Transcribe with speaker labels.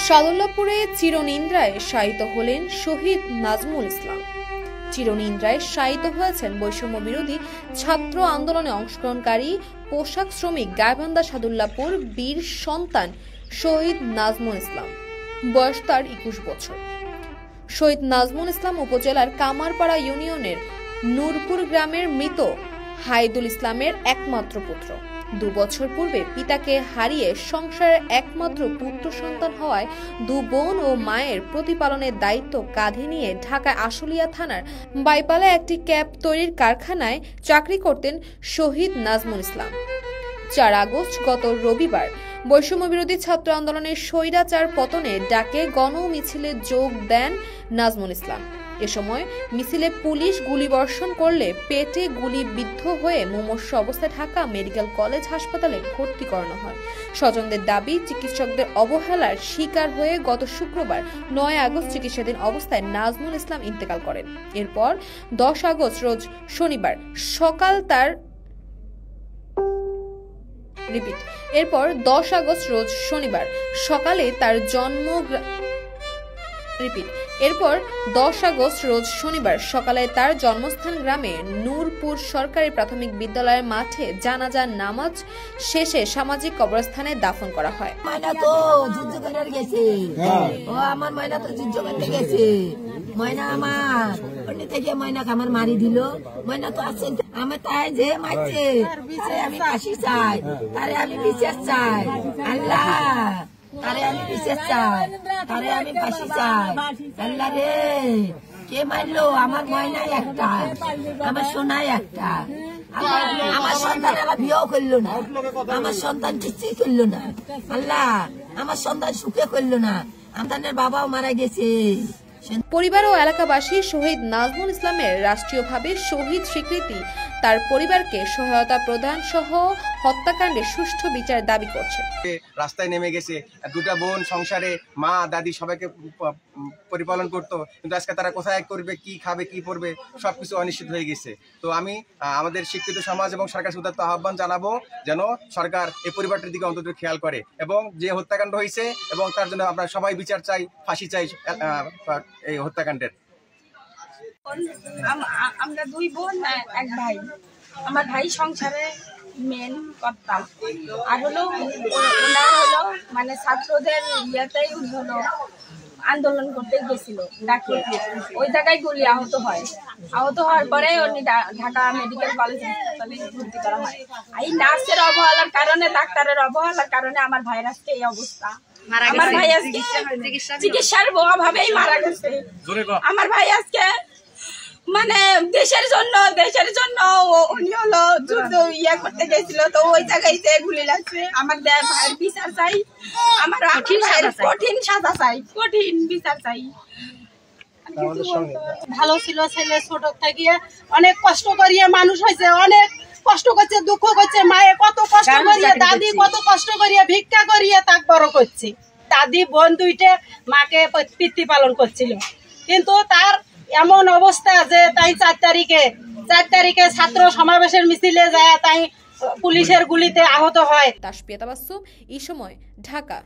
Speaker 1: সাদুল্লাপুরে চিরনিন্দ্রায় শায়িত হলেন শহীদ নাজমুল ইসলাম। চিরনিন্দ্রায় শায়িত হয়েছেন বৈষম্য বিরোধী ছাত্র আন্দোলনে অংশগ্রহণকারী পোশাক শ্রমিক গাইবান্ধা সাদুল্লাপুর বীর সন্তান শহীদ নাজমুল ইসলাম। বয়স তার 21 বছর। শহীদ নাজমুল ইসলাম উপজেলার কামারপাড়া ইউনিয়নের নূরপুর গ্রামের মৃত হাইদুল ইসলামের একমাত্র পুত্র। 2 বছর পূর্বে পিতাকে হারিয়ে সংসারের একমাত্র পুত্র সন্তান হওয়ায় 2 বোন ও মায়ের প্রতিপালনের দায়িত্ব কাঁধে নিয়ে ঢাকায় আশুলিয়া থানার বাইপালে একটি ক্যাব তৈরির কারখানায় চাকরি করতেন শহীদ নাজমুল ইসলাম। 4 আগস্ট গত রবিবার বৈষম্য বিরোধী ছাত্র আন্দোলনের স্বৈরাচার পতনের ডাকে গণমিছিলে যোগ দেন নাজমুল ইসলাম। এ সময় মিছিলে পুলিশ গুলিবর্ষণ করলে পেটে গুলিবিদ্ধ হয়ে মুমূর্ষু অবস্থায় ঢাকা মেডিকেল কলেজ হাসপাতালে ভর্তি করানো হয়। স্বজনদের দাবি, চিকিৎসকদের অবহেলার শিকার হয়ে গত শুক্রবার 9 আগস্ট চিকিৎসাধীন অবস্থায় নাজমুল ইসলাম ইন্তেকাল করেন। এরপর 10 আগস্ট রোজ শনিবার সকালে তার জন্মস্থান গ্রামে নূরপুর সরকারি প্রাথমিক বিদ্যালয়ের মাঠে জানাজা নামাজ শেষে সামাজিক কবরস্থানে দাফন করা হয়।
Speaker 2: ময়না আমার মারি দিল, ময়না তো আসছেন, আমি তাই যে মারছে আমি ফাঁসি চাই, তারে আমি বিচার চাই, আল্লাহ তারে আমি বিচার চাই, তারে আমি ফাঁসি চাই, আল্লাহ রে কে মারলো? আমার ময়নাই একটা, আমার সোনাই একটা, আমার সন্তান আমার বিয়েও করলো না, আমার সন্তান কিছুই করলো না, আল্লাহ আমার সন্তান সুখে করলো না, সন্তানের বাবাও মারা গেছে।
Speaker 1: পরিবার ও এলাকাবাসী শহীদ নাজমুল ইসলামের রাষ্ট্রীয়ভাবে শহীদ স্বীকৃতি, তার পরিবারকে সহায়তা প্রদান সহ হত্যাকাণ্ডের সুষ্ঠু বিচার দাবি করছে।
Speaker 3: রাস্তায় নেমে গেছে, 2টা বোন সংসারে মা দাদি সবাইকে পরিপালন করতো, কিন্তু আজকে তারা কোথায় করবে, কি খাবে, কি পড়বে, সবকিছু অনিশ্চিত হয়ে গেছে। তো আমি আমাদের শিক্ষিত সমাজ এবং সরকার উদাত্ত আহ্বান জানাবো যেন সরকার এই পরিবারটির দিকে অন্তত খেয়াল করে এবং যে হত্যাকাণ্ড হয়েছে এবং তার জন্য আমরা সবাই বিচার চাই, ফাঁসি চাই এই হত্যাকাণ্ডের।
Speaker 4: আমরা 2 বোন, 1 ভাই। আমার ভাই সংসারে মেন কর্তা, আর ওনার মানে ছাত্রদের ইয়েতেই আন্দোলন করতে গেছিল ডাকে, ওই জায়গায় গুলি আহত হওয়ার পরে উনি ঢাকা মেডিকেল কলেজ হাসপাতালে ভর্তি করা হয়। এই নার্সের অবহেলার কারণে, ডাক্তারের অবহেলার কারণে আমার ভাইয়ের আজকে এই অবস্থা। আমার ভাই আজকে চিকিৎসার অভাবেই মারা গেছে। আমার ভাই আজকে মানে দেশের জন্য উনি যুদ্ধ করতে গেছিল, তো ওই জায়গায় গুলি লাগছে। আমার ভাইয়ের বিচার চাই, আমার কঠিন সাজা চাই, কঠিন বিচার চাই।
Speaker 5: ভালো ছিল ছেলে, ছোট থেকে অনেক কষ্ট করিয়ে মানুষ হয়েছে, অনেক কষ্ট করছে, দুঃখ করছে, মায়ে কত কষ্ট করিয়ে, দাদি কত কষ্ট করিয়ে ভিক্ষা করিয়ে তাক বড় করছে। দাদি বোন 2টে মাকে পিতৃ পালন করছিল, কিন্তু তার এমন অবস্থা যে তাই 4 তারিখে ছাত্র সমাবেশের মিছিলে যায় তাই পুলিশের গুলিতে আহত হয়।
Speaker 1: তাসপিয়া তাবাসসুম, এই সময় ঢাকা।